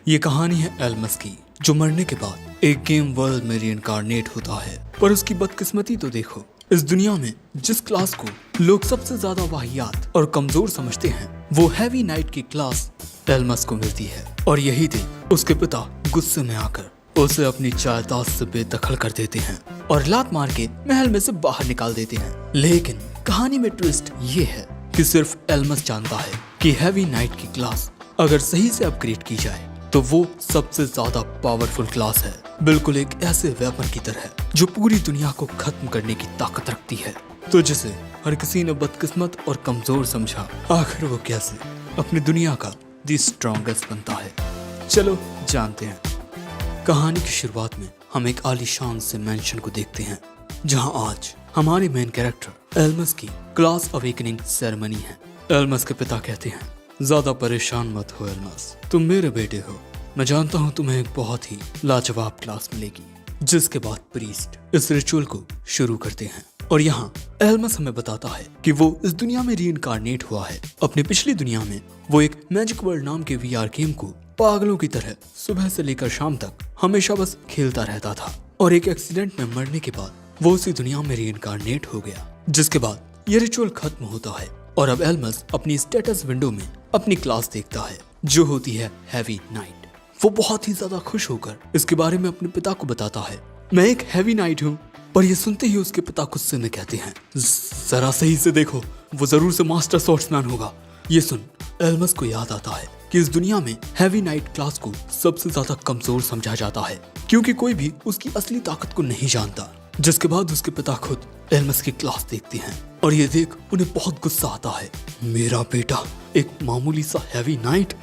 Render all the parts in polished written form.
ये कहानी है एल्मस की, जो मरने के बाद एक गेम वर्ल्ड में रीइंकार्नेट होता है। पर उसकी बदकिस्मती तो देखो, इस दुनिया में जिस क्लास को लोग सबसे ज्यादा वाहियात और कमजोर समझते हैं, वो हैवी नाइट की क्लास एल्मस को मिलती है। और यही देख उसके पिता गुस्से में आकर उसे अपनी जायदाद से बेदखल कर देते हैं और लात मार के महल में से बाहर निकाल देते हैं। लेकिन कहानी में ट्विस्ट ये है कि सिर्फ एल्मस जानता है कि हैवी नाइट की क्लास अगर सही से अपग्रेड की जाए तो वो सबसे ज्यादा पावरफुल क्लास है, बिल्कुल एक ऐसे वेपन की तरह जो पूरी दुनिया को खत्म करने की ताकत रखती है। तो जिसे हर किसी ने बदकिस्मत और कमजोर समझा, आखिर वो कैसे अपनी दुनिया का दी स्ट्रॉन्गेस्ट बनता है। चलो जानते हैं। कहानी की शुरुआत में हम एक आलीशान से मैंशन को देखते हैं, जहां आज हमारे मेन कैरेक्टर एल्मस की क्लास अवेकनिंग सेरेमनी है। एल्मस के पिता कहते हैं, ज्यादा परेशान मत हो एल्मस, तुम मेरे बेटे हो। मैं जानता हूँ तुम्हें एक बहुत ही लाजवाब क्लास मिलेगी। जिसके बाद प्रीस्ट इस रिचुअल को शुरू करते हैं और यहाँ एल्मस हमें बताता है कि वो इस दुनिया में रीइंकार्नेट हुआ है। अपनी पिछली दुनिया में वो एक मैजिक वर्ल्ड नाम के VR गेम को पागलों की तरह सुबह से लेकर शाम तक हमेशा बस खेलता रहता था और एक एक्सीडेंट में मरने के बाद वो उसी दुनिया में रीइंकार्नेट हो गया। जिसके बाद ये रिचुअल खत्म होता है और अब एल्मस अपनी स्टेटस विंडो में अपनी क्लास देखता है, जो होती है हैवी नाइट। वो बहुत ही ज्यादा खुश होकर इसके बारे में अपने पिता को बताता है, मैं एक हैवी नाइट हूँ। पर ये सुनते ही उसके पिता गुस्से में कहते हैं, जरा सही से देखो, वो जरूर से मास्टर स्वॉर्ड्समैन होगा। ये सुन एल्मस को याद आता है कि इस दुनिया में हैवी नाइट क्लास को सबसे ज्यादा कमजोर समझा जाता है, क्योंकि कोई भी उसकी असली ताकत को नहीं जानता। जिसके बाद उसके पिता खुद एल्मस की क्लास देखते हैं और ये देख उन्हें बहुत गुस्सा आता है। मेरा बेटा एक मामूली सा हैवी नाइट,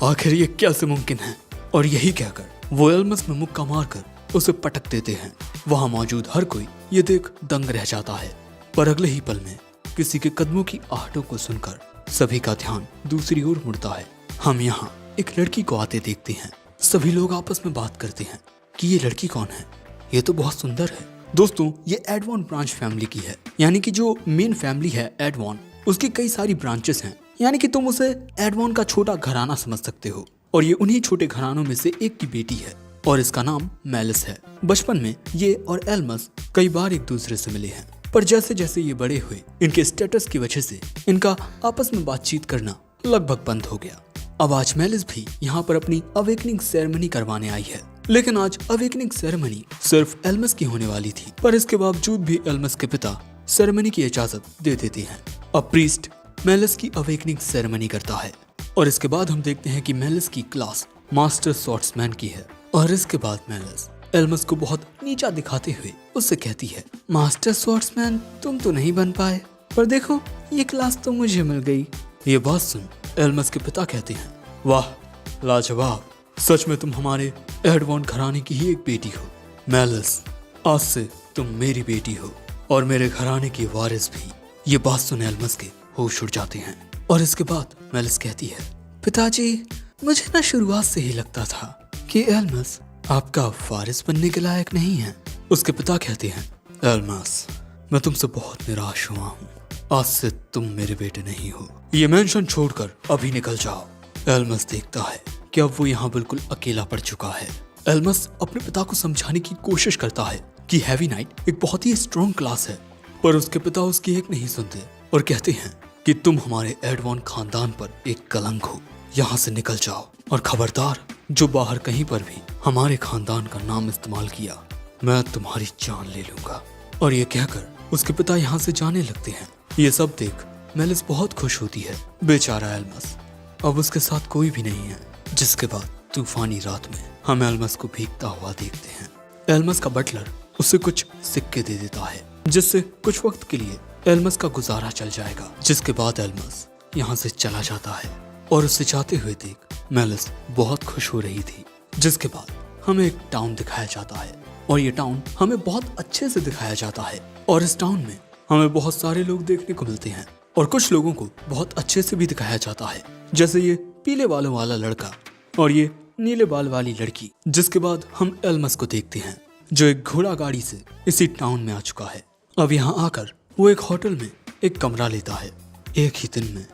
आखिर ये कैसे मुमकिन है? और यही कहकर वो एल्मस में मुक्का मारकर उसे पटक देते हैं। वहां मौजूद हर कोई ये देख दंग रह जाता है। पर अगले ही पल में किसी के कदमों की आहटों को सुनकर सभी का ध्यान दूसरी ओर मुड़ता है। हम यहाँ एक लड़की को आते देखते हैं। सभी लोग आपस में बात करते हैं कि ये लड़की कौन है, ये तो बहुत सुंदर है। दोस्तों, ये एडवॉन ब्रांच फैमिली की है, यानी कि जो मेन फैमिली है एडवॉन, उसकी कई सारी ब्रांचेस हैं। यानी कि तुम उसे एडवॉन का छोटा घराना समझ सकते हो। और ये उन्हीं छोटे घरानों में से एक की बेटी है और इसका नाम मेलिस है। बचपन में ये और एल्मस कई बार एक दूसरे से मिले हैं, पर जैसे जैसे ये बड़े हुए, इनके स्टेटस की वजह से इनका आपस में बातचीत करना लगभग बंद हो गया। अब आज मेलिस भी यहाँ पर अपनी अवेकनिंग सेरेमनी करवाने आई है। लेकिन आज अवेकनिंग सेरेमनी सिर्फ एल्मस की होने वाली थी, पर इसके बावजूद भी एल्मस के पिता सेरेमनी की इजाजत दे देते हैं। अब प्रीस्ट मेलिस की अवेकनिंग सेरेमनी करता है और इसके बाद हम देखते हैं कि मेलिस की क्लास मास्टर स्वॉर्ड्समैन की है। और इसके बाद मेलिस एल्मस को बहुत नीचा दिखाते हुए उससे कहती है, मास्टर स्वॉर्ड्समैन तुम तो नहीं बन पाए, पर देखो ये क्लास तो मुझे मिल गई। ये बात सुन एल्मस के पिता कहते हैं, वाह लाजवाब, सच में तुम हमारे एडवॉन घराने की ही एक बेटी हो। मेलिस, आज से तुम मेरी बेटी हो और मेरे घराने की वारिस भी। ये बात सुन एल्मस के होश उड़ जाते हैं। और इसके बाद मेलिस कहती है, पिताजी मुझे ना शुरुआत से ही लगता था कि एल्मस आपका वारिस बनने के लायक नहीं है। उसके पिता कहते हैं, एल्मस मैं तुमसे बहुत निराश हुआ हूँ, आज से तुम मेरे बेटे नहीं हो। ये मेंशन छोड़कर अभी निकल जाओ। एल्मस देखता है कि अब वो यहाँ बिल्कुल अकेला पड़ चुका है। एल्मस अपने पिता को समझाने की कोशिश करता है कि हैवी नाइट एक बहुत ही स्ट्रॉन्ग क्लास है, पर उसके पिता उसकी एक नहीं सुनते और कहते हैं कि तुम हमारे एडवॉन खानदान पर एक कलंक हो, यहाँ से निकल जाओ। और खबरदार, जो बाहर कहीं पर भी हमारे खानदान का नाम इस्तेमाल किया, मैं तुम्हारी जान ले लूंगा। और ये कहकर उसके पिता यहाँ से जाने लगते हैं। ये सब देख मेलिस बहुत खुश होती है। बेचारा एल्मस, अब उसके साथ कोई भी नहीं है। जिसके बाद तूफानी रात में हम एल्मस को भीगता हुआ देखते हैं। एल्मस का बटलर उसे कुछ सिक्के दे देता है, जिससे कुछ वक्त के लिए एल्मस का गुजारा चल जाएगा। जिसके बाद एल्मस यहाँ से चला जाता है और उसे जाते हुए देख मेलिस बहुत खुश हो रही थी। जिसके बाद हमें एक टाउन दिखाया जाता है और ये टाउन हमें बहुत अच्छे से दिखाया जाता है। और इस टाउन में हमें बहुत सारे लोग देखने को मिलते हैं और कुछ लोगों को बहुत अच्छे से भी दिखाया जाता है, जैसे ये पीले बालों वाला लड़का और ये नीले बाल वाली लड़की। जिसके बाद हम एल्मस को देखते हैं, जो एक घोड़ा गाड़ी से इसी टाउन में आ चुका है। अब यहाँ आकर वो एक होटल में एक कमरा लेता है। एक ही दिन में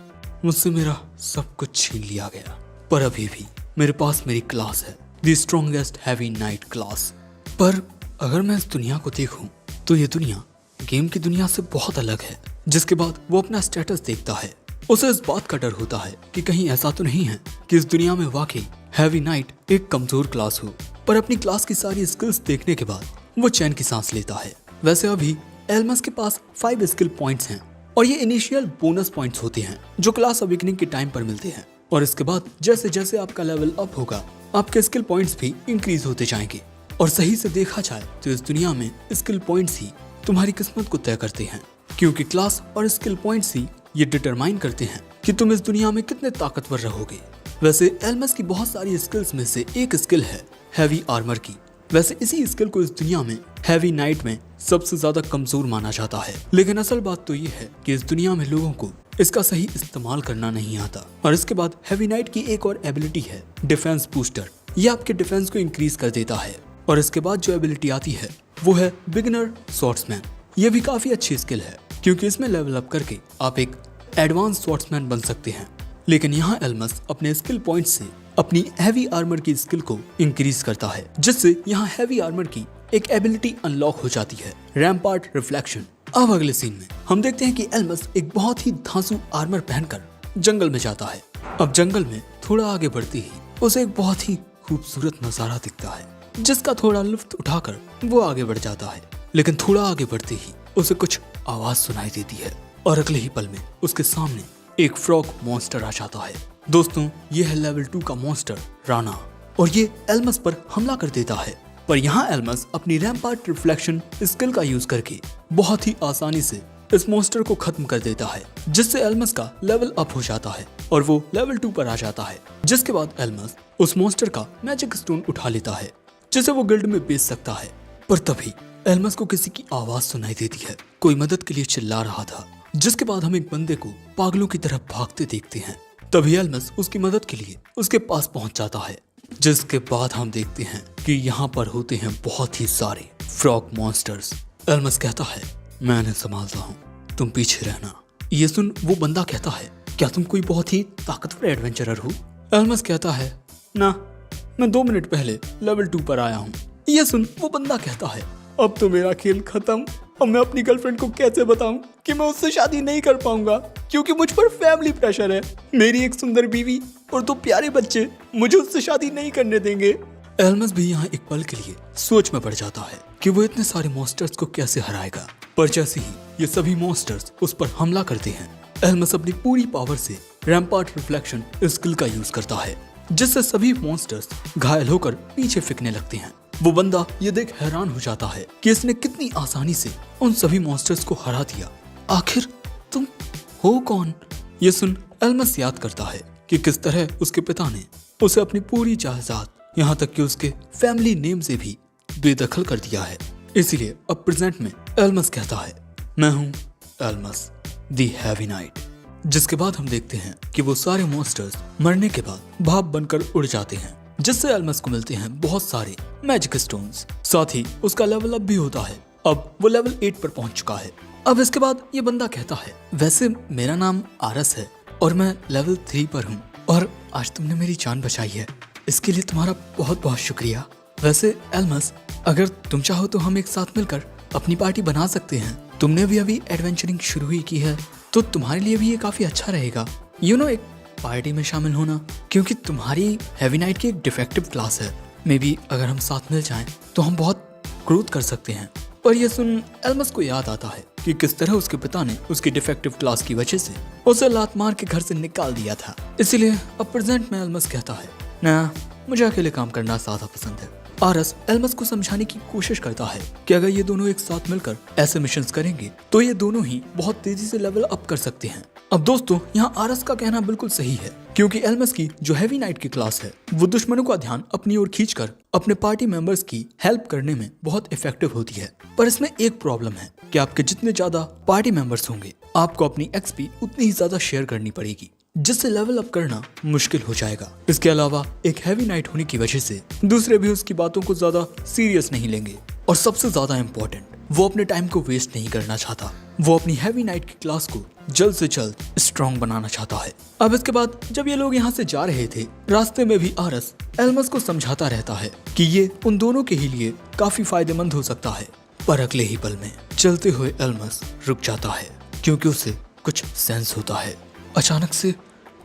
मुझसे मेरा सब कुछ छीन लिया गया, पर अभी भी मेरे पास मेरी क्लास है, the strongest heavy knight class. पर अगर मैं इस दुनिया को देखूं तो ये दुनिया गेम की दुनिया से बहुत अलग है। जिसके बाद वो अपना स्टेटस देखता है, उसे इस बात का डर होता है कि कहीं ऐसा तो नहीं है कि इस दुनिया में वाकई हैवी नाइट एक कमजोर क्लास हो। पर अपनी क्लास की सारी स्किल्स देखने के बाद वो चैन की सांस लेता है। वैसे अभी एल्मस के पास 5 स्किल पॉइंट्स हैं और ये इनिशियल बोनस पॉइंट्स होते हैं जो क्लास अवेकनिंग के टाइम पर मिलते हैं। और इसके बाद जैसे जैसे आपका लेवल अप होगा आपके स्किल पॉइंट्स भी इंक्रीज होते जाएंगे। और सही से देखा जाए तो इस दुनिया में स्किल पॉइंट्स ही तुम्हारी किस्मत को तय करते हैं, क्योंकि क्लास और स्किल पॉइंट्स ही ये डिटरमाइन करते हैं कि तुम इस दुनिया में कितने ताकतवर रहोगे। वैसे एल्मस की बहुत सारी स्किल्स में से एक स्किल है हैवी आर्मर की। वैसे इसी स्किल को इस दुनिया में हैवी नाइट में सबसे ज्यादा कमजोर माना जाता है, लेकिन असल बात तो ये है कि इस दुनिया में लोगों को इसका सही इस्तेमाल करना नहीं आता। और इसके बाद हैवी नाइट की एक और एबिलिटी है डिफेंस बूस्टर। ये आपके डिफेंस को इंक्रीज कर देता है। और इसके बाद जो एबिलिटी आती है वो है बिगिनर स्वॉर्ड्समैन। ये भी काफी अच्छी स्किल है क्योंकि इसमें लेवल अप करके आप एक एडवांस स्वॉर्ड्समैन बन सकते हैं। लेकिन यहाँ एल्मस अपने स्किल पॉइंट से अपनी हैवी आर्मर की स्किल को इंक्रीज करता है, जिससे यहाँ हैवी आर्मर की एक एबिलिटी अनलॉक हो जाती है, रैम्पार्ट रिफ्लेक्शन। अब अगले सीन में हम देखते हैं कि एल्मस एक बहुत ही धांसू आर्मर पहनकर जंगल में जाता है। अब जंगल में थोड़ा आगे बढ़ते ही उसे एक बहुत ही खूबसूरत नजारा दिखता है, जिसका थोड़ा लुत्फ उठाकर वो आगे बढ़ जाता है। लेकिन थोड़ा आगे बढ़ते ही उसे कुछ आवाज सुनाई देती है और अगले ही पल में उसके सामने एक फ्रॉग मॉन्स्टर आ जाता है। दोस्तों, ये है लेवल 2 का मॉन्स्टर राना और ये एल्मस पर हमला कर देता है। पर यहाँ एल्मस अपनी रैम्पार्ट रिफ्लेक्शन स्किल का यूज करके बहुत ही आसानी से इस मॉन्स्टर को खत्म कर देता है, जिससे एल्मस का लेवल अप हो जाता है और वो लेवल 2 पर आ जाता है। जिसके बाद एल्मस उस मॉन्स्टर का मैजिक स्टोन उठा लेता है, जिसे वो गिल्ड में बेच सकता है। पर तभी एल्मस को किसी की आवाज सुनाई देती है, कोई मदद के लिए चिल्ला रहा था। जिसके बाद हम एक बंदे को पागलों की तरह भागते देखते हैं। तभी एल्मस उसकी मदद के लिए उसके पास पहुंच जाता है। जिसके बाद हम देखते हैं कि यहाँ पर होते हैं बहुत ही सारे फ्रॉग मॉन्स्टर्स। एल्मस कहता है, मैं इन्हें संभालता हूँ, तुम पीछे रहना। ये सुन वो बंदा कहता है, क्या तुम कोई बहुत ही ताकतवर एडवेंचरर हो? एल्मस कहता है, ना, मैं 2 मिनट पहले लेवल 2 पर आया हूँ। ये सुन वो बंदा कहता है, अब तो मेरा खेल खत्म। अब मैं अपनी गर्लफ्रेंड को कैसे बताऊं कि मैं उससे शादी नहीं कर पाऊंगा, क्योंकि मुझ पर फैमिली प्रेशर है। मेरी एक सुंदर बीवी और 2 प्यारे बच्चे मुझे उससे शादी नहीं करने देंगे। एल्मस भी यहाँ एक पल के लिए सोच में पड़ जाता है कि वो इतने सारे मॉन्स्टर्स को कैसे हराएगा। पर जैसे ही ये सभी मॉन्स्टर्स उस पर हमला करते हैं, एल्मस अपनी पूरी पावर से रैम्पार्ट रिफ्लेक्शन स्किल का यूज करता है, जिससे सभी मॉन्स्टर्स घायल होकर पीछे फेंकने लगते हैं। वो बंदा ये देख हैरान हो जाता है कि इसने कितनी आसानी से उन सभी मॉन्स्टर्स को हरा दिया। आखिर तुम हो कौन? ये सुन एल्मस याद करता है कि किस तरह उसके पिता ने उसे अपनी पूरी जायदाद, यहाँ तक कि उसके फैमिली नेम से भी बेदखल कर दिया है। इसीलिए अब प्रेजेंट में एल्मस कहता है, मैं हूँ एल्मस द हैवी नाइट। जिसके बाद हम देखते हैं कि वो सारे मॉन्स्टर्स मरने के बाद भाप बनकर उड़ जाते हैं, जिससे एल्मस को मिलते हैं बहुत सारे मैजिक स्टोन्स। साथ ही उसका लेवल अप भी होता है। अब वो लेवल 8 पर पहुंच चुका है। अब इसके बाद ये बंदा कहता है, वैसे मेरा नाम आरस है और मैं लेवल 3 पर हूँ और आज तुमने मेरी जान बचाई है, इसके लिए तुम्हारा बहुत बहुत शुक्रिया। वैसे एल्मस, अगर तुम चाहो तो हम एक साथ मिलकर अपनी पार्टी बना सकते हैं। तुमने भी अभी एडवेंचरिंग शुरू ही की है तो तुम्हारे लिए भी ये काफी अच्छा रहेगा, एक पार्टी में शामिल होना, क्योंकि तुम्हारी हैवी नाइट की एक डिफेक्टिव क्लास है। मे बी अगर हम साथ मिल जाएं तो हम बहुत ग्रोथ कर सकते हैं। पर यह सुन एल्मस को याद आता है कि किस तरह उसके पिता ने उसकी डिफेक्टिव क्लास की वजह से उसे लात मार के घर से निकाल दिया था। इसीलिए अब प्रेजेंट में एल्मस कहता है, ना, मुझे अकेले काम करना ज्यादा पसंद है। आरस एल्मस को समझाने की कोशिश करता है कि अगर ये दोनों एक साथ मिलकर ऐसे मिशंस करेंगे तो ये दोनों ही बहुत तेजी से लेवल अप कर सकते हैं। अब दोस्तों, यहाँ आरस का कहना बिल्कुल सही है, क्योंकि एल्मस की जो हैवी नाइट की क्लास है वो दुश्मनों का ध्यान अपनी ओर खींचकर अपने पार्टी मेंबर्स की हेल्प करने में बहुत इफेक्टिव होती है। पर इसमें एक प्रॉब्लम है कि आपके जितने ज्यादा पार्टी मेंबर्स होंगे आपको अपनी एक्सपी उतनी ही ज्यादा शेयर करनी पड़ेगी, जिससे लेवल अप करना मुश्किल हो जाएगा। इसके अलावा एक हैवी नाइट होने की वजह से दूसरे भी उसकी बातों को ज्यादा सीरियस नहीं लेंगे। और सबसे ज्यादा इम्पोर्टेंट, वो अपने टाइम को वेस्ट नहीं करना चाहता। वो अपनी हैवी नाइट की क्लास को जल्द से जल्द स्ट्रॉन्ग बनाना चाहता है। अब इसके बाद जब ये लोग यहाँ से जा रहे थे, रास्ते में भी आरस एल्मस को समझाता रहता है कि ये उन दोनों के ही लिए काफी फायदेमंद हो सकता है। पर अगले ही पल में चलते हुए एल्मस रुक जाता है क्योंकि उसे कुछ सेंस होता है। अचानक से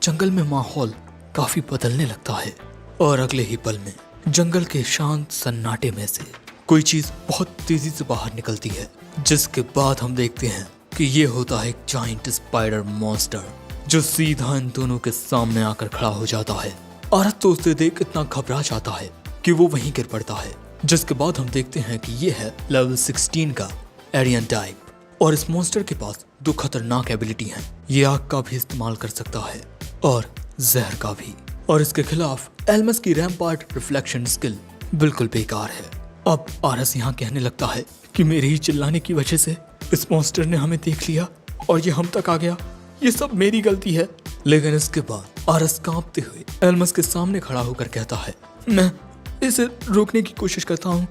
जंगल में माहौल काफी बदलने लगता है और अगले ही पल में जंगल के शांत सन्नाटे में से कोई चीज बहुत तेजी से बाहर निकलती है, जिसके बाद हम देखते हैं कि ये होता है एक जाइंट स्पाइडर मॉन्स्टर जो सीधा इन दोनों के सामने आकर खड़ा हो जाता है। आरस तो उसे देख इतना घबरा जाता है कि वो वहीं गिर पड़ता है, जिसके बाद हम देखते हैं कि ये है लेवल 16 का एरियन टाइप और इस मॉन्स्टर के पास 2 खतरनाक एबिलिटी हैं। ये आग का भी इस्तेमाल कर सकता है और जहर का भी, और इसके खिलाफ एल्मस की रैम्पार्ट रिफ्लेक्शन स्किल बिल्कुल बेकार है। अब आरस यहाँ कहने लगता है कि मेरे ही चिल्लाने की वजह से इस मॉन्स्टर ने हमें देख लिया और ये हम तक आ गया, ये सब मेरी गलती है। लेकिन इसके बाद आरस कांपते हुए एल्मस के सामने खड़ा होकर कहता है, मैं इसे रोकने की कोशिश करता हूँ,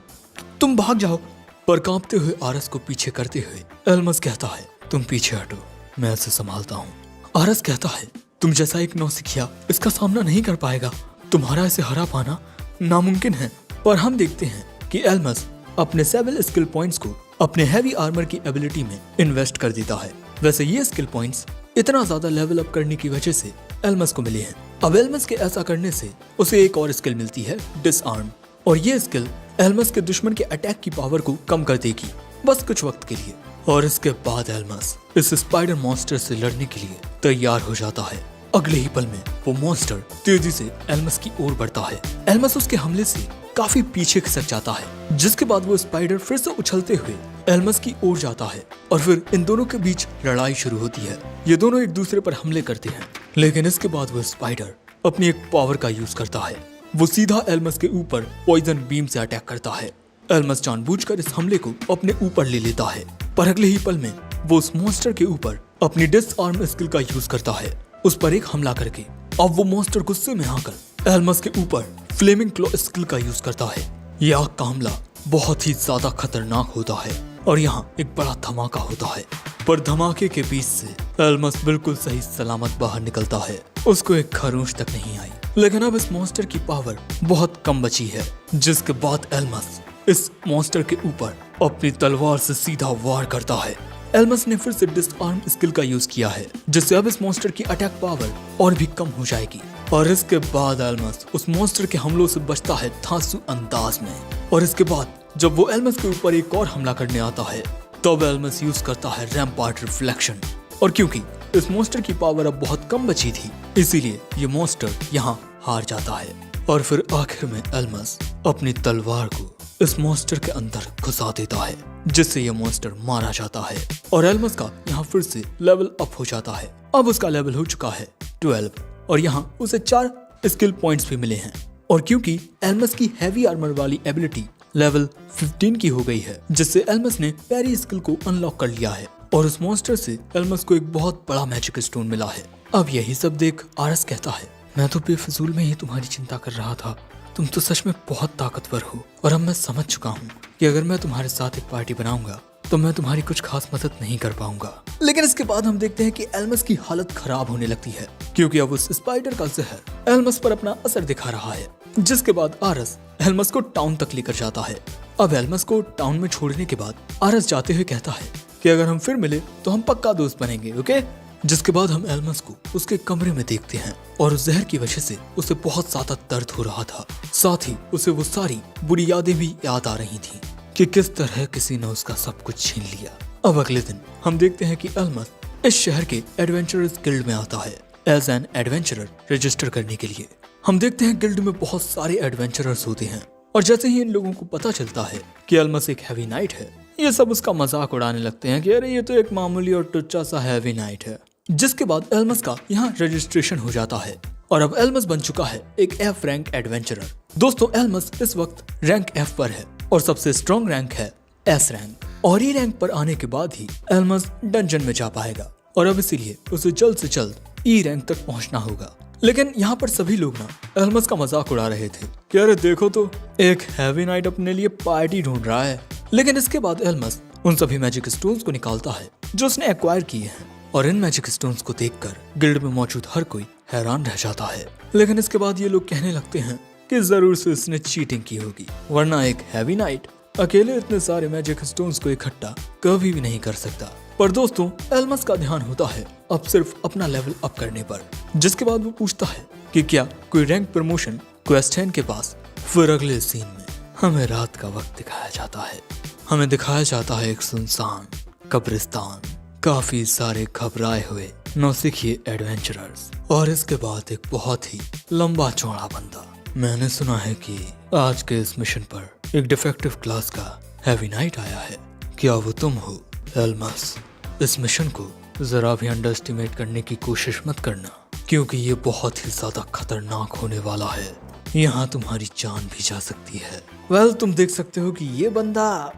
तुम भाग जाओ। पर कांपते हुए आरस को पीछे करते हुए एल्मस कहता है, तुम पीछे हटो, मैं इसे संभालता हूँ। आरस कहता है, तुम जैसा एक नौसिखिया इसका सामना नहीं कर पाएगा, तुम्हारा इसे हरा पाना नामुमकिन है। पर हम देखते हैं कि एल्मस अपने सेवल स्किल पॉइंट्स को अपने हैवी आर्मर की एबिलिटी में इन्वेस्ट कर देता है। वैसे ये स्किल पॉइंट्स इतना ज्यादा लेवल अप करने की वजह से एल्मस को मिले हैं। अब एल्मस के ऐसा करने से उसे एक और स्किल मिलती है, डिसआर्म, और ये स्किल एल्मस के दुश्मन के अटैक की पावर को कम कर देगी, बस कुछ वक्त के लिए। और इसके बाद एल्मस इस स्पाइडर मॉन्स्टर से लड़ने के लिए तैयार हो जाता है। अगले ही पल में वो मॉन्स्टर तेजी से एल्मस की ओर बढ़ता है। एल्मस उसके हमले से काफी पीछे खिसक जाता है, जिसके बाद वो स्पाइडर फिर से उछलते हुए एल्मस की ओर जाता है और फिर इन दोनों के बीच लड़ाई शुरू होती है। ये दोनों एक दूसरे पर हमले करते हैं, लेकिन इसके बाद वो स्पाइडर अपनी एक पावर का यूज करता है। वो सीधा एल्मस के ऊपर पॉइजन बीम से अटैक करता है। एल्मस जानबूझकर इस हमले को अपने ऊपर ले लेता है, पर अगले ही पल में वो उस मॉन्स्टर के ऊपर अपनी डिसआर्म स्किल का यूज करता है, उस पर एक हमला करके। अब वो मॉन्स्टर गुस्से में आकर एल्मस के ऊपर फ्लेमिंग क्लॉ स्किल का यूज करता है। यह आग का हमला बहुत ही ज्यादा खतरनाक होता है और यहाँ एक बड़ा धमाका होता है, पर धमाके के बीच से एल्मस बिल्कुल सही सलामत बाहर निकलता है। उसको एक खरोंच तक नहीं आई, लेकिन अब इस मॉन्स्टर की पावर बहुत कम बची है, जिसके बाद एल्मस इस मॉन्स्टर के ऊपर अपनी तलवार से सीधा वार करता है। एल्मस ने फिर से डिसआर्म स्किल का यूज किया है, जिससे अब इस मॉन्स्टर की अटैक पावर और भी कम हो जाएगी। और इसके बाद एल्मस उस मॉन्स्टर के हमलों से बचता है धांसू अंदाज में। और इसके बाद जब वो एल्मस के ऊपर एक और हमला करने आता है, तब एल्मस यूज करता है रैम्पार्ट रिफ्लेक्शन। और क्योंकि इस मॉन्स्टर की पावर अब बहुत कम बची थी, इसीलिए ये मॉन्स्टर यहाँ हार जाता है। और फिर आखिर में एल्मस अपनी तलवार को इस मॉन्स्टर के अंदर घुसा देता है, जिससे ये मॉन्स्टर मारा जाता है और एल्मस का यहाँ फिर से लेवल अप हो जाता है। अब उसका लेवल हो चुका है 12 और यहाँ उसे 4 स्किल पॉइंट्स भी मिले हैं। और क्योंकि एल्मस की हैवी आर्मर वाली एबिलिटी लेवल 15 की हो गई है, जिससे एल्मस ने पैरी स्किल को अनलॉक कर लिया है और उस मॉन्स्टर से एल्मस को एक बहुत बड़ा मैजिक स्टोन मिला है। अब यही सब देख आरस कहता है, मैं तो बेफिजूल में ही तुम्हारी चिंता कर रहा था, तुम तो सच में बहुत ताकतवर हो और अब मैं समझ चुका हूँ कि अगर मैं तुम्हारे साथ एक पार्टी बनाऊंगा तो मैं तुम्हारी कुछ खास मदद नहीं कर पाऊंगा। लेकिन इसके बाद हम देखते हैं कि एल्मस की हालत खराब होने लगती है, क्योंकि अब उस स्पाइडर का जहर एल्मस पर अपना असर दिखा रहा है। जिसके बाद आरस एल्मस को टाउन तक लेकर जाता है। अब एल्मस को टाउन में छोड़ने के बाद आरस जाते हुए कहता है कि अगर हम फिर मिले तो हम पक्का दोस्त बनेंगे, ओके? जिसके बाद हम एल्मस को उसके कमरे में देखते हैं और उस जहर की वजह से उसे बहुत ज्यादा दर्द हो रहा था। साथ ही उसे वो सारी बुरी यादें भी याद आ रही थी कि किस तरह किसी ने उसका सब कुछ छीन लिया। अब अगले दिन हम देखते हैं कि एल्मस इस शहर के एडवेंचरर्स गिल्ड में आता है एज एन एडवेंचरर रजिस्टर करने के लिए। हम देखते हैं गिल्ड में बहुत सारे एडवेंचरर्स होते हैं और जैसे ही इन लोगों को पता चलता है कि एल्मस एक हैवी नाइट है, ये सब उसका मजाक उड़ाने लगते हैं कि अरे ये तो एक मामूली और टुच्चा सा हैवी नाइट है। जिसके बाद एल्मस का यहाँ रजिस्ट्रेशन हो जाता है और अब एल्मस बन चुका है एक F रैंक एडवेंचरर। दोस्तों एल्मस इस वक्त रैंक F पर है और सबसे स्ट्रॉन्ग रैंक है S रैंक, और E रैंक पर आने के बाद ही एल्मस डंजन में जा पाएगा और अब इसीलिए उसे जल्द से जल्द E रैंक तक पहुंचना होगा। लेकिन यहाँ पर सभी लोग ना एल्मस का मजाक उड़ा रहे थे कि अरे देखो तो एक हैवी नाइट अपने लिए पार्टी ढूंढ रहा है। लेकिन इसके बाद एल्मस उन सभी मैजिक स्टोन्स को निकालता है जो उसने एक्वायर किए हैं, और इन मैजिक स्टोन्स को देखकर गिल्ड में मौजूद हर कोई हैरान रह जाता है। लेकिन इसके बाद ये लोग कहने लगते हैं कि जरूर से इसने चीटिंग की होगी, वरना एक हैवी नाइट अकेले इतने सारे मैजिक स्टोन्स को इकट्ठा कभी भी नहीं कर सकता। पर दोस्तों, एल्मस का ध्यान होता है अब सिर्फ अपना लेवल अप करने पर, जिसके बाद वो पूछता है कि क्या कोई रैंक प्रमोशन क्वेस्ट है इनके पास। फिर अगले सीन में हमें रात का वक्त दिखाया जाता है। हमें दिखाया जाता है एक सुनसान कब्रिस्तान, काफी सारे घबराए हुए नौसिखिए एडवेंचरर्स, और इसके बाद एक बहुत ही लंबा चौड़ा बंदा। मैंने सुना है कि आज के इस मिशन पर एक डिफेक्टिव क्लास का हैवी नाइट आया है। क्या वो तुम हो एल्मस? इस मिशन को जरा भी अंडर एस्टिमेट करने की कोशिश मत करना, क्योंकि ये बहुत ही ज्यादा खतरनाक होने वाला है। यहाँ तुम्हारी जान भी जा सकती है। वेल, तुम देख सकते हो कि ये बंदा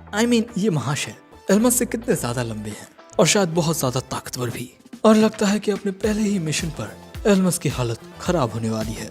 ये महाशय एल्मस से कितने ज्यादा लंबे हैं, और शायद बहुत ज्यादा ताकतवर भी। और लगता है कि अपने पहले ही मिशन पर एल्मस की हालत खराब होने वाली है।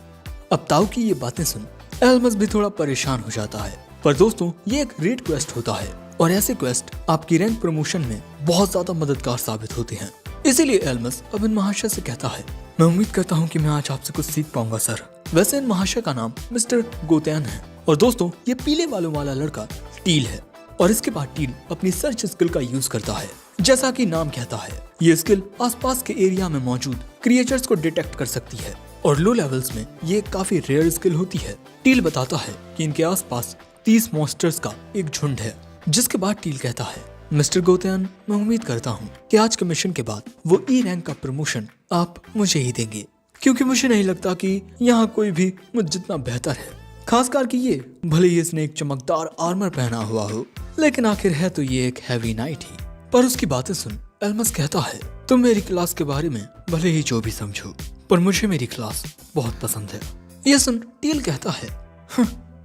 अब ताऊ की ये बातें सुन एल्मस भी थोड़ा परेशान हो जाता है। पर दोस्तों, ये एक रेड क्वेस्ट होता है, और ऐसे क्वेस्ट आपकी रैंक प्रमोशन में बहुत ज्यादा मददगार साबित होते हैं। इसीलिए एल्मस अब इन महाशय से कहता है, मैं उम्मीद करता हूँ कि मैं आज आपसे कुछ सीख पाऊंगा सर। वैसे इन महाशय का नाम मिस्टर गोतैन है, और दोस्तों ये पीले बालों वाला लड़का टील है। और इसके बाद टील अपनी सर्च स्किल का यूज करता है। जैसा कि नाम कहता है, ये स्किल आसपास के एरिया में मौजूद क्रिएचर्स को डिटेक्ट कर सकती है, और लो लेवल्स में ये काफी रेयर स्किल होती है। टील बताता है कि इनके आसपास 30 मॉन्स्टर्स का एक झुंड है। जिसके बाद टील कहता है, मिस्टर गोतैन, मैं उम्मीद करता हूँ कि आज के मिशन के बाद वो ई रैंक का प्रमोशन आप मुझे ही देंगे, क्योंकि मुझे नहीं लगता कि यहाँ कोई भी मुझ जितना बेहतर है। खासकर कि ये भले ही इसने एक चमकदार आर्मर पहना हुआ हो, लेकिन आखिर है तो ये एक हैवी नाइट ही। पर उसकी बातें सुन एल्मस कहता है, तुम मेरी क्लास के बारे में भले ही जो भी समझो, पर मुझे मेरी क्लास बहुत पसंद है। ये सुन टील कहता है,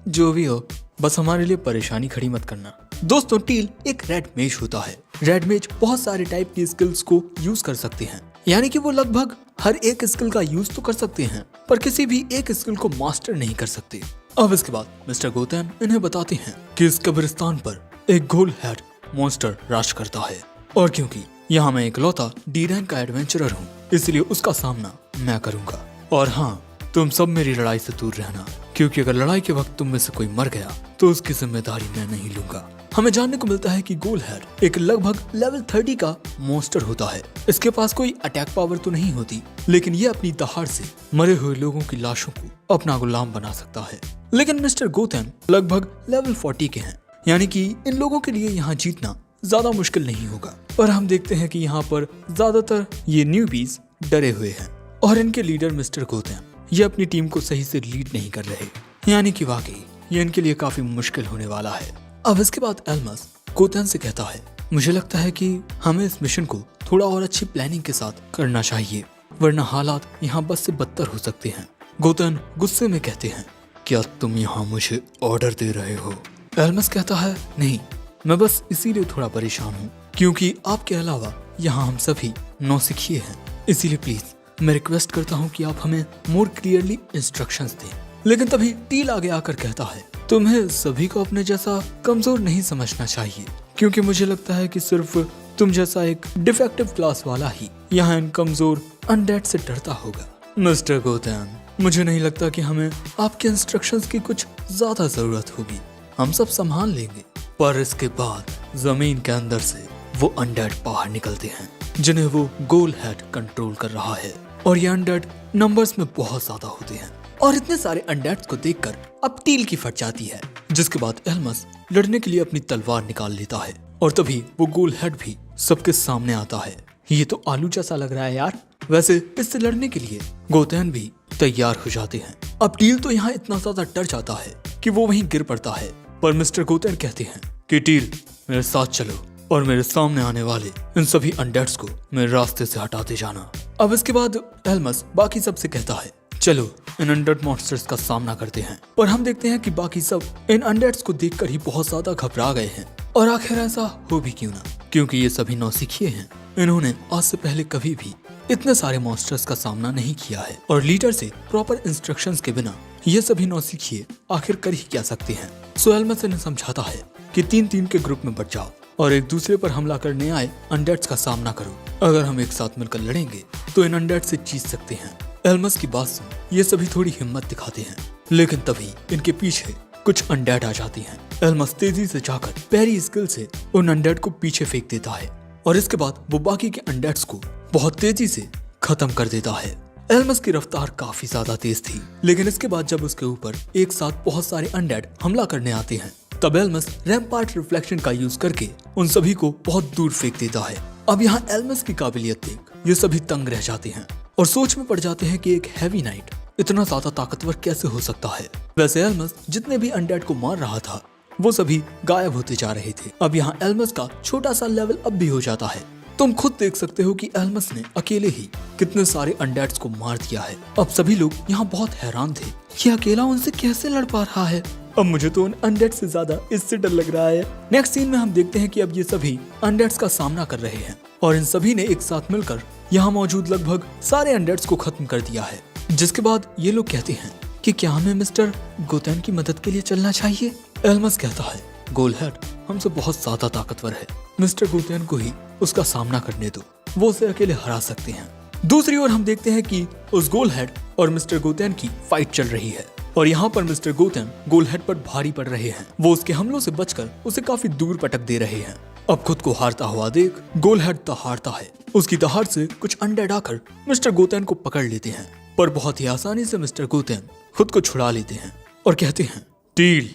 जो भी हो, बस हमारे लिए परेशानी खड़ी मत करना। दोस्तों, टील एक रेड मेज होता है। रेड मेज बहुत सारे टाइप की स्किल्स को यूज कर सकते हैं, यानी कि वो लगभग हर एक स्किल का यूज तो कर सकते हैं, पर किसी भी एक स्किल को मास्टर नहीं कर सकते। अब इसके बाद मिस्टर गोतैन इन्हें बताते हैं कि इस कब्रिस्तान पर एक गोल हेड मॉन्स्टर राज करता है, और क्योंकि यहाँ मैं इकलौता डी रैंक का एडवेंचरर हूँ, इसलिए उसका सामना मैं करूंगा। और हाँ, तुम सब मेरी लड़ाई से दूर रहना, क्योंकि अगर लड़ाई के वक्त तुम में से कोई मर गया तो उसकी जिम्मेदारी मैं नहीं लूंगा। हमें जानने को मिलता है कि गोल हेड एक लगभग लेवल 30 का मॉन्स्टर होता है। इसके पास कोई अटैक पावर तो नहीं होती, लेकिन ये अपनी दहाड़ से मरे हुए लोगों की लाशों को अपना गुलाम बना सकता है। लेकिन मिस्टर गोतैन लगभग लेवल 40 के हैं, यानी कि इन लोगों के लिए यहाँ जीतना ज्यादा मुश्किल नहीं होगा। पर हम देखते हैं कि यहाँ पर ज्यादातर ये न्यूबीज डरे हुए हैं, और इनके लीडर मिस्टर गोतैन ये अपनी टीम को सही से लीड नहीं कर रहे, यानी कि वाकई ये इनके लिए काफी मुश्किल होने वाला है। अब इसके बाद एल्मस गोतैन से कहता है, मुझे लगता है कि हमें इस मिशन को थोड़ा और अच्छी प्लानिंग के साथ करना चाहिए, वरना हालात यहाँ बस से बदतर हो सकते हैं। गोतैन गुस्से में कहते हैं, क्या तुम यहाँ मुझे ऑर्डर दे रहे हो? एल्मस कहता है, नहीं, मैं बस इसीलिए थोड़ा परेशान हूँ क्योंकि आपके अलावा यहाँ हम सभी नौसिखिए हैं। इसीलिए प्लीज मैं रिक्वेस्ट करता हूँ कि आप हमें मोर क्लियरली इंस्ट्रक्शंस दें। लेकिन तभी टील आगे आकर कहता है, तुम्हें सभी को अपने जैसा कमजोर नहीं समझना चाहिए, क्योंकि मुझे लगता है कि सिर्फ तुम जैसा एक डिफेक्टिव क्लास वाला ही यहाँ इन कमजोर अनडेड से डरता होगा। मिस्टर गोतैन, मुझे नहीं लगता कि हमें आपके इंस्ट्रक्शंस की कुछ ज्यादा जरूरत होगी, हम सब संभाल लेंगे। पर इसके बाद जमीन के अंदर से वो अनडेड बाहर निकलते हैं, जिन्हें वो गोल हेड कंट्रोल कर रहा है, और ये अनडेड नंबर्स में बहुत ज्यादा होते हैं। और इतने सारे अनडेड्स को देखकर अब टील की फट जाती है, जिसके बाद एल्मस लड़ने के लिए अपनी तलवार निकाल लेता है, और तभी वो गोल हेड भी सबके सामने आता है। ये तो आलू जैसा लग रहा है यार। वैसे इससे लड़ने के लिए गोतैन भी तैयार हो जाते हैं। अब टील तो यहाँ इतना ज्यादा डर जाता है कि वो वहीं गिर पड़ता है, पर मिस्टर गोतैन कहते हैं कि टील मेरे साथ चलो और मेरे सामने आने वाले इन सभी अनडेड्स को मेरे रास्ते से हटाते जाना। अब इसके बाद एल्मस बाकी सबसे कहता है, चलो इन अनडेड मॉन्स्टर्स का सामना करते हैं। पर हम देखते हैं कि बाकी सब इन अनडेड्स को देखकर ही बहुत ज्यादा घबरा गए हैं, और आखिर ऐसा हो भी क्यों ना, क्योंकि ये सभी नौसिखिए हैं। इन्होंने आज से पहले कभी भी इतने सारे मॉन्स्टर्स का सामना नहीं किया है, और लीडर से प्रॉपर इंस्ट्रक्शंस के बिना ये सभी नौसिखिए आखिर कर ही क्या सकते हैं। सो एल्मस इन्हें समझाता है कि 3-3 के ग्रुप में बट जाओ और एक दूसरे पर हमला करने आए अनडेड्स का सामना करो। अगर हम एक साथ मिलकर लड़ेंगे तो इन अनडेड से जीत सकते हैं। एल्मस की बात सुन ये सभी थोड़ी हिम्मत दिखाते हैं, लेकिन तभी इनके पीछे कुछ अनडेड आ जाती हैं। एल्मस तेजी से जाकर पहली स्किल से उन अनडेड को पीछे फेंक देता है और इसके बाद वो बाकी के अनडेड्स को बहुत तेजी से खत्म कर देता है। एल्मस की रफ्तार काफी ज्यादा तेज थी, लेकिन इसके बाद जब उसके ऊपर एक साथ बहुत सारे अनडेड हमला करने आते हैं तब एल्मस रैम्पार्ट रिफ्लेक्शन का यूज करके उन सभी को बहुत दूर फेंक देता है। अब यहाँ एल्मस की काबिलियत देख ये सभी तंग रह जाते हैं और सोच में पड़ जाते हैं कि एक हैवी नाइट इतना ज्यादा ताकतवर कैसे हो सकता है। वैसे एल्मस जितने भी अनडेड को मार रहा था वो सभी गायब होते जा रहे थे। अब यहाँ एल्मस का छोटा सा लेवल अप भी हो जाता है। तुम खुद देख सकते हो कि एल्मस ने अकेले ही कितने सारे अनडेड्स को मार दिया है। अब सभी लोग यहाँ बहुत हैरान थे, ये अकेला उनसे कैसे लड़ पा रहा है। अब मुझे तो उन अनडेड से ज्यादा इससे डर लग रहा है। नेक्स्ट सीन में हम देखते हैं कि अब ये सभी अनडेड्स का सामना कर रहे हैं और इन सभी ने एक साथ मिलकर यहाँ मौजूद लगभग सारे अनडेड्स को खत्म कर दिया है। जिसके बाद ये लोग कहते हैं कि क्या हमें मिस्टर गोतेन की मदद के लिए चलना चाहिए। एल्मस कहता है गोलहेड हमसे बहुत ज्यादा ताकतवर है, मिस्टर गोतेन को ही उसका सामना करने दो, वो उसे अकेले हरा सकते हैं। दूसरी ओर हम देखते हैं कि उस गोलहेड और मिस्टर गोतेन की फाइट चल रही है और यहाँ पर मिस्टर गोतेन गोलहेड पर भारी पड़ रहे हैं। वो उसके हमलों से बचकर उसे काफी दूर पटक दे रहे हैं। अब खुद को हारता हुआ देख गोलहेड दहाड़ता है। उसकी दहाड़ से कुछ अनडेड आकर मिस्टर गोतेन को पकड़ लेते हैं, पर बहुत ही आसानी से मिस्टर गोतेन खुद को छुड़ा लेते हैं और कहते हैं टील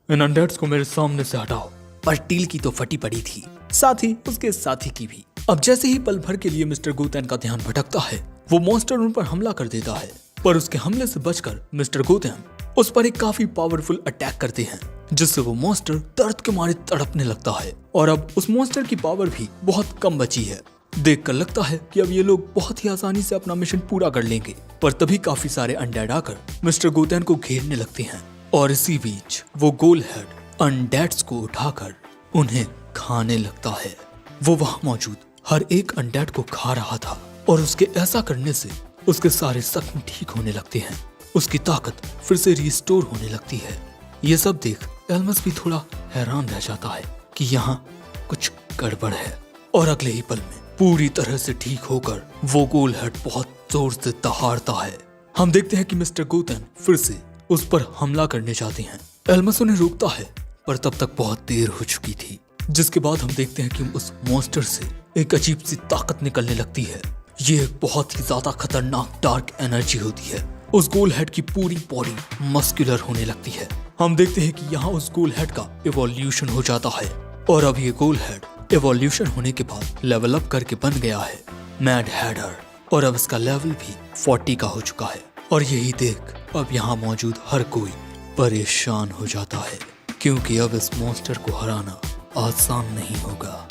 इन अनडेड्स को मेरे सामने से हटाओ। पर टील की तो फटी पड़ी थी, साथ ही उसके साथी की भी। अब जैसे ही पल भर के लिए मिस्टर गोतेन का ध्यान भटकता है वो मॉन्स्टर उन पर हमला कर देता है, पर उसके हमले से बचकर मिस्टर गोतेन उस पर एक काफी पावरफुल अटैक करते हैं जिससे वो मॉन्स्टर दर्द के मारे तड़पने लगता है और अब उस मॉन्स्टर की पावर भी बहुत कम बची है। देखकर लगता है कि अब ये लोग बहुत ही आसानी से अपना मिशन पूरा कर लेंगे, पर तभी काफी सारे अनडेड आकर मिस्टर गोतेन को घेरने लगते हैं और इसी बीच वो गोलहेड अनडेड्स को उठाकर उन्हें खाने लगता है। वो वहाँ मौजूद हर एक अनडेड को खा रहा था और उसके ऐसा करने से उसके सारे जख्म ठीक होने लगते हैं, उसकी ताकत फिर से रिस्टोर होने लगती है। ये सब देख एल्मस भी थोड़ा हैरान रह जाता है कि यहाँ कुछ गड़बड़ है और अगले ही पल में पूरी तरह से ठीक होकर वो गोलहेड बहुत जोर से दहाड़ता है। हम देखते हैं कि मिस्टर गोतेन फिर से उस पर हमला करने जाते हैं। एल्मस उन्हें रोकता है पर तब तक बहुत देर हो चुकी थी। जिसके बाद हम देखते हैं कि उस मॉन्स्टर से एक अजीब सी ताकत निकलने लगती है। ये एक बहुत ही ज्यादा खतरनाक डार्क एनर्जी होती है। उस गोलहेड की पूरी बॉडी मस्कुलर होने लगती है। हम देखते हैं कि यहाँ उस गोलहेड का इवोल्यूशन हो जाता है और अब ये गोलहेड इवोल्यूशन होने के बाद लेवल अप करके बन गया है मैड हेडर और अब इसका लेवल भी 40 का हो चुका है। और यही देख अब यहाँ मौजूद हर कोई परेशान हो जाता है क्योंकि अब इस मॉन्स्टर को हराना आसान नहीं होगा।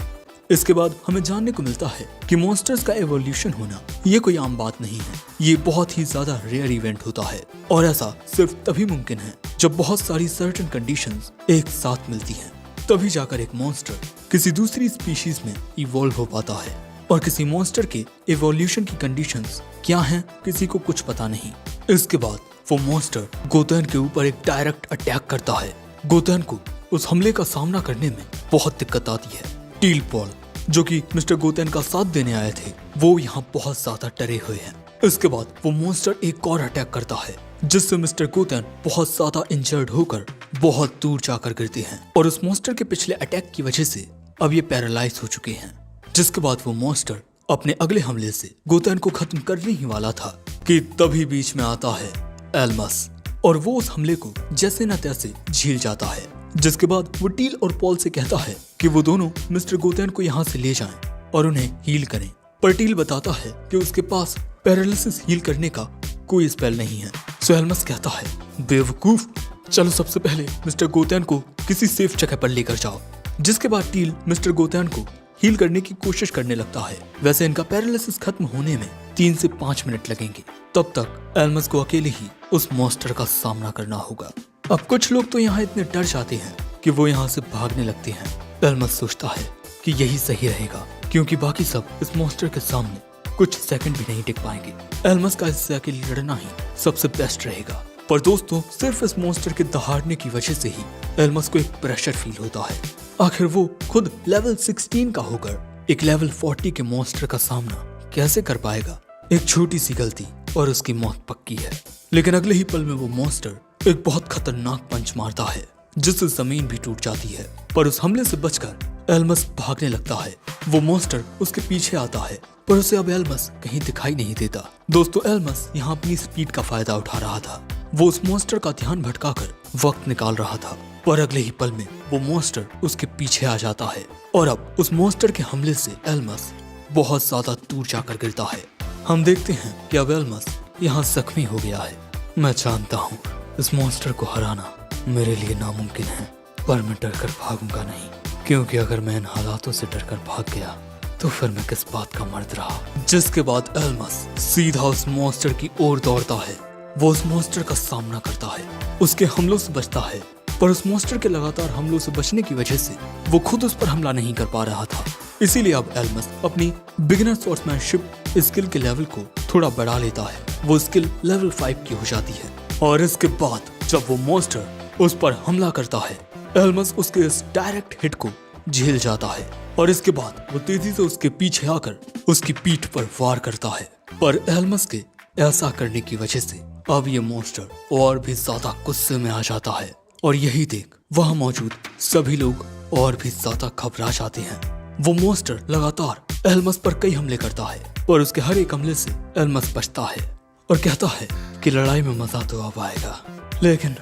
इसके बाद हमें जानने को मिलता है कि मॉन्स्टर्स का एवोल्यूशन होना ये कोई आम बात नहीं है, ये बहुत ही ज्यादा रेयर इवेंट होता है और ऐसा सिर्फ तभी मुमकिन है जब बहुत सारी सर्टेन कंडीशंस एक साथ मिलती हैं, तभी जाकर एक मॉन्स्टर किसी दूसरी स्पीशीज में इवॉल्व हो पाता है। और किसी मॉन्स्टर के एवोल्यूशन की कंडीशंस क्या हैं किसी को कुछ पता नहीं। इसके बाद वो मॉन्स्टर गोतेन के ऊपर एक डायरेक्ट अटैक करता है। गोतेन को उस हमले का सामना करने में बहुत दिक्कत आती है। टील पॉल जो कि मिस्टर गोतेन का साथ देने आए थे वो यहाँ बहुत ज्यादा डरे हुए हैं। इसके बाद वो मॉन्स्टर एक और अटैक करता है जिससे मिस्टर गोतेन बहुत ज्यादा इंजर्ड होकर बहुत दूर जाकर गिरते हैं और उस मॉन्स्टर के पिछले अटैक की वजह से अब ये पैरालाइज हो चुके हैं। जिसके बाद वो मॉन्स्टर अपने अगले हमले से गोतेन को खत्म करने ही वाला था कि तभी बीच में आता है एल्मस और वो उस हमले को जैसे न तैसे झेल जाता है। जिसके बाद वो टील और पॉल से कहता है कि वो दोनों मिस्टर गोतेन को यहाँ से ले जाएं और उन्हें हील करें, पर टील बताता है कि उसके पास पैरालिसिस हील करने का कोई स्पेल नहीं है। सो एल्मस कहता है बेवकूफ, चलो सबसे पहले मिस्टर गोतेन को किसी सेफ जगह पर लेकर जाओ। जिसके बाद टील मिस्टर गोतेन को हील करने की कोशिश करने लगता है। वैसे इनका पैरालिसिस खत्म होने में 3 से 5 मिनट लगेंगे। तब तक एल्मस को अकेले ही उस मॉन्स्टर का सामना करना होगा। अब कुछ लोग तो यहाँ इतने डर जाते हैं कि वो यहाँ से भागने लगते हैं। एल्मस सोचता है कि यही सही रहेगा क्योंकि बाकी सब इस मॉन्स्टर के सामने कुछ सेकंड भी नहीं टिक पाएंगे। एल्मस का इससे अकेले लड़ना ही सबसे बेस्ट रहेगा। पर दोस्तों सिर्फ इस मॉन्स्टर के दहाड़ने की वजह से ही एल्मस को एक प्रेशर फील होता है। आखिर वो खुद लेवल 16 का होकर एक लेवल 40 के मॉन्स्टर का सामना कैसे कर पाएगा। एक छोटी सी गलती और उसकी मौत पक्की है। लेकिन अगले ही पल में वो मॉन्स्टर एक बहुत खतरनाक पंच मारता है जिससे जमीन भी टूट जाती है। पर उस हमले से बचकर एल्मस भागने लगता है। वो मॉन्स्टर उसके पीछे आता है पर उसे अब एल्मस कहीं दिखाई नहीं देता। दोस्तों, एल्मस यहाँ अपनी स्पीड का फायदा उठा रहा था। वो उस मॉन्स्टर का ध्यान भटकाकर वक्त निकाल रहा था। पर अगले ही पल में वो मॉन्स्टर उसके पीछे आ जाता है और अब उस मॉन्स्टर के हमले से एल्मस बहुत ज्यादा दूर जाकर गिरता है। हम देखते हैं कि अब एल्मस यहाँ जख्मी हो गया है। मैं जानता हूँ इस मॉन्स्टर को हराना मेरे लिए नामुमकिन है, पर मैं डर कर भागूंगा नहीं, क्योंकि अगर मैं इन हालातों से डर कर भाग गया तो फिर मैं किस बात का मर्द रहा। जिसके बाद एल्मस सीधा उस मॉन्स्टर की ओर दौड़ता है। वो उस मॉन्स्टर का सामना करता है, उसके हमलों से बचता है। पर उस मॉन्स्टर के लगातार हमलों से बचने की वजह से वो खुद उस पर हमला नहीं कर पा रहा था। इसीलिए अब एल्मस अपनी बिगिनर स्वॉर्ड्समैनशिप स्किल के लेवल को थोड़ा बढ़ा लेता है। वो स्किल लेवल 5 की हो जाती है और इसके बाद जब वो मॉन्स्टर उस पर हमला करता है, एल्मस उसके इस डायरेक्ट हिट को झेल जाता है और इसके बाद वो तेजी से उसके पीछे आकर उसकी पीठ पर वार करता है। पर एल्मस के ऐसा करने की वजह से अब ये मॉन्स्टर और भी ज्यादा गुस्से में आ जाता है और यही देख वहां मौजूद सभी लोग और भी ज्यादा घबरा जाते हैं। वो मॉन्स्टर लगातार एल्मस पर कई हमले करता है पर उसके हर एक हमले से एल्मस बचता है और कहता है कि लड़ाई में मजा तो अब आएगा, लेकिन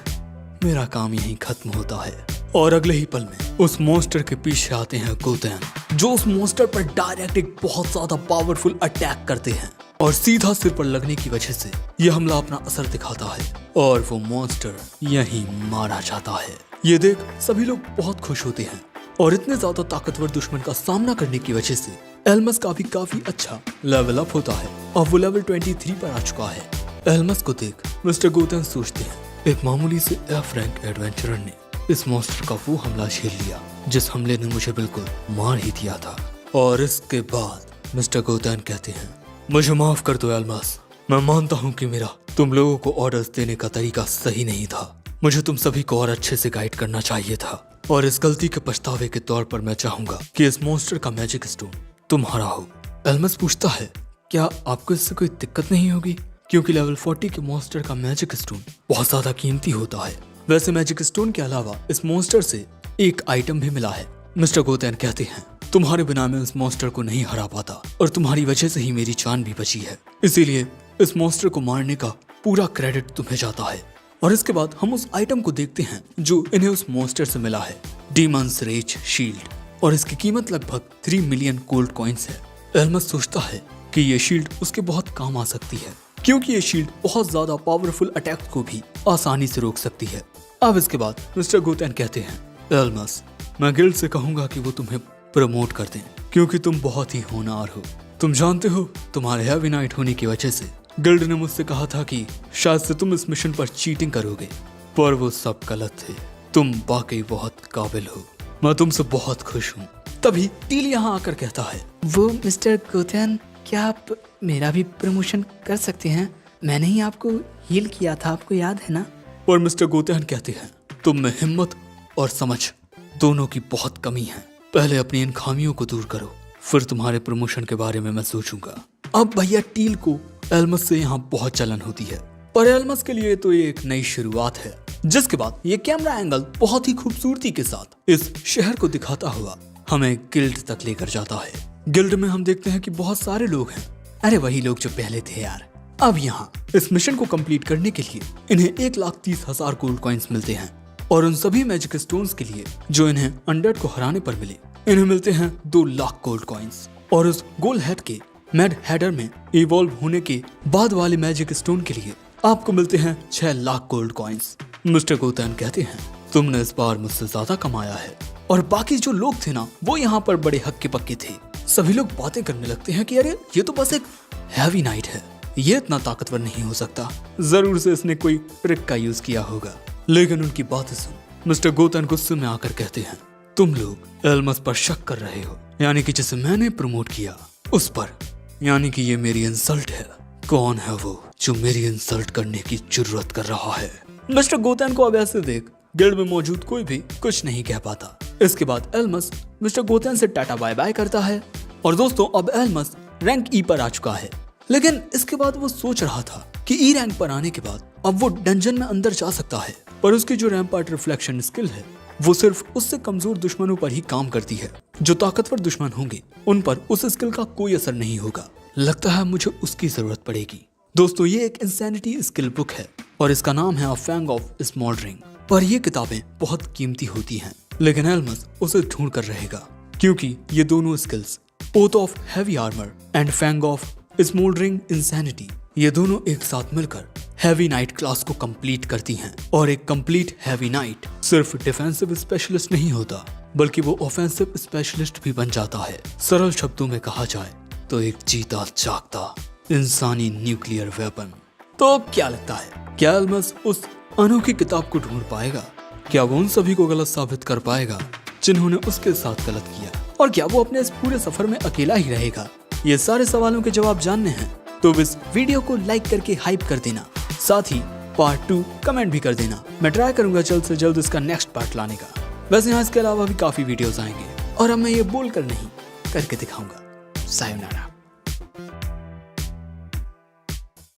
मेरा काम यहीं खत्म होता है। और अगले ही पल में उस मॉन्स्टर के पीछे आते हैं गोतेन, जो उस मॉन्स्टर पर डायरेक्ट एक बहुत ज्यादा पावरफुल अटैक करते हैं और सीधा सिर पर लगने की वजह से यह हमला अपना असर दिखाता है और वो मॉन्स्टर यहीं मारा जाता है। ये देख सभी लोग बहुत खुश होते हैं और इतने ज्यादा ताकतवर दुश्मन का सामना करने की वजह से एल्मस का भी काफी अच्छा लेवल अप होता है। अब वो लेवल 23 पर आ चुका है। एल्मस को देख मिस्टर गोतेन सोचते हैं, एक मामूली से एफ रैंक एडवेंचरर ने इस मॉन्स्टर का वो हमला झेल लिया जिस हमले ने मुझे बिल्कुल मार ही दिया था। और इसके बाद मिस्टर गोतेन कहते हैं, मुझे माफ कर दो एल्मस, मैं मानता हूँ कि मेरा तुम लोगों को ऑर्डर्स देने का तरीका सही नहीं था। मुझे तुम सभी को और अच्छे से गाइड करना चाहिए था और इस गलती के पछतावे के तौर पर मैं चाहूंगा कि इस मॉन्स्टर का मैजिक स्टोन तुम्हारा हो। एल्मस पूछता है, क्या आपको इससे कोई दिक्कत नहीं होगी, क्योंकि लेवल 40 के मॉन्स्टर का मैजिक स्टोन बहुत ज्यादा कीमती होता है। वैसे मैजिक स्टोन के अलावा इस मॉन्स्टर से एक आइटम भी मिला है। मिस्टर गोतेन कहते हैं, तुम्हारे बिना मैं इस मॉन्स्टर को नहीं हरा पाता और तुम्हारी वजह से ही मेरी जान भी बची है, इसीलिए इस मॉन्स्टर को मारने का पूरा क्रेडिट तुम्हें जाता है। और इसके बाद हम उस आइटम को देखते हैं जो इन्हें उस मॉन्स्टर से मिला है, डीमंस रेज शील्ड, और इसकी कीमत लगभग 3 मिलियन गोल्ड कॉइंस है। एल्मस सोचता है कि ये शील्ड उसके बहुत काम आ सकती है, क्योंकि ये शील्ड बहुत ज्यादा पावरफुल अटैक को भी आसानी से रोक सकती है। अब इसके बाद मिस्टर गोतेन कहते हैं, एल्मस, मैं गिल्ड से कहूंगा कि वो तुम्हें प्रमोट कर दें, क्योंकि तुम बहुत ही होनहार हो। तुम जानते हो, तुम्हारे हैवी नाइट होने की वजह से गिल्ड ने मुझसे कहा था कि शायद से तुम इस मिशन पर चीटिंग करोगे, पर वो सब गलत थे। तुम वाकई बहुत काबिल हो, मैं तुमसे बहुत खुश हूँ। तभी टील यहाँ आकर कहता है, वो मिस्टर गोतेन, क्या आप मेरा भी प्रमोशन कर सकते हैं? मैंने ही आपको हील किया था, आपको याद है ना? और मिस्टर गोतेन कहते हैं, तुम में हिम्मत और समझ दोनों की बहुत कमी है। पहले अपनी इन खामियों को दूर करो, फिर तुम्हारे प्रमोशन के बारे में मैं सोचूंगा। अब भैया टील को एल्मस से यहाँ बहुत जलन होती है, पर एल्मस के लिए तो ये एक नई शुरुआत है। जिसके बाद ये कैमरा एंगल बहुत ही खूबसूरती के साथ इस शहर को दिखाता हुआ हमें गिल्ड तक लेकर जाता है। गिल्ड में हम देखते हैं कि बहुत सारे लोग हैं। अरे वही लोग जो पहले थे यार। अब यहाँ इस मिशन को कंप्लीट करने के लिए इन्हें 1,30,000 गोल्ड कॉइंस मिलते हैं और उन सभी मैजिक स्टोन्स के लिए जो इन्हें अनडेड को हराने पर मिले, इन्हें मिलते हैं 2 लाख गोल्ड कॉइंस। और उस गोल हेड के मैड हेडर में इवॉल्व होने के बाद वाले मैजिक स्टोन के लिए आपको मिलते हैं 6 लाख गोल्ड कॉइंस। मिस्टर गोतेन कहते हैं, तुमने इस बार मुझसे ज्यादा कमाया है। और बाकी जो लोग थे ना, वो यहाँ पर बड़े हक्के पक्के थे। सभी लोग बातें करने लगते हैं कि अरे ये तो बस एक हैवी नाइट है, ये इतना ताकतवर नहीं हो सकता, जरूर से इसने कोई ट्रिक का यूज किया होगा। लेकिन उनकी बातें सुन मिस्टर गोतेन गुस्से में आकर कहते हैं, तुम लोग एल्मस पर शक कर रहे हो, यानी कि जिसे मैंने प्रमोट किया उस पर, यानी कि ये मेरी इंसल्ट है। कौन है वो जो मेरी इंसल्ट करने की जरूरत कर रहा है? मिस्टर गोतेन को अब ऐसे देख गिल्ड में मौजूद कोई भी कुछ नहीं कह पाता। इसके बाद एल्मस मिस्टर गोतेन से टाटा बाय बाय करता है और दोस्तों अब एल्मस रैंक ई पर आ चुका है। लेकिन इसके बाद वो सोच रहा था कि ई रैंक पर आने के बाद अब वो डंजन में अंदर जा सकता है, पर उसकी जो रैम्पार्ट रिफ्लेक्शन स्किल है वो सिर्फ उससे कमजोर दुश्मनों पर ही काम करती है। जो ताकतवर दुश्मन होंगे उन पर उस स्किल का कोई असर नहीं होगा। लगता है मुझे उसकी जरूरत पड़ेगी। दोस्तों ये एक इंसैनिटी स्किल बुक है और इसका नाम है अ फैंग ऑफ स्मॉल्डरिंग। पर ये किताबें बहुत कीमती होती हैं, लेकिन एल्मस उसे ढूंढ कर रहेगा क्योंकि ये दोनों skills oath of heavy armour and fang of smouldering insanity ये दोनों एक साथ मिलकर हैवी नाइट क्लास को कंप्लीट करती हैं। और एक कंप्लीट हैवी नाइट सिर्फ डिफेंसिव स्पेशलिस्ट नहीं होता बल्कि वो ऑफेंसिव स्पेशलिस्ट भी बन जाता है। सरल शब्दों में कहा जाए तो एक जीता जागता इंसानी न्यूक्लियर वेपन। तो क्या लगता है, क्या एल्मस उस अनोखी किताब को ढूंढ पाएगा? क्या वो उन सभी को गलत साबित कर पाएगा जिन्होंने उसके साथ गलत किया? और क्या वो अपने इस पूरे सफर में अकेला ही रहेगा? ये सारे सवालों के जवाब जानने हैं तो इस वीडियो को लाइक करके हाइप कर देना, साथ ही पार्ट 2 कमेंट भी कर देना। मैं ट्राई करूंगा जल्द से जल्द इसका नेक्स्ट पार्ट लाने का। वैसे यहाँ इसके अलावा भी काफी वीडियोस आएंगे और अब मैं ये बोल कर नहीं करके दिखाऊंगा। सायोनारा।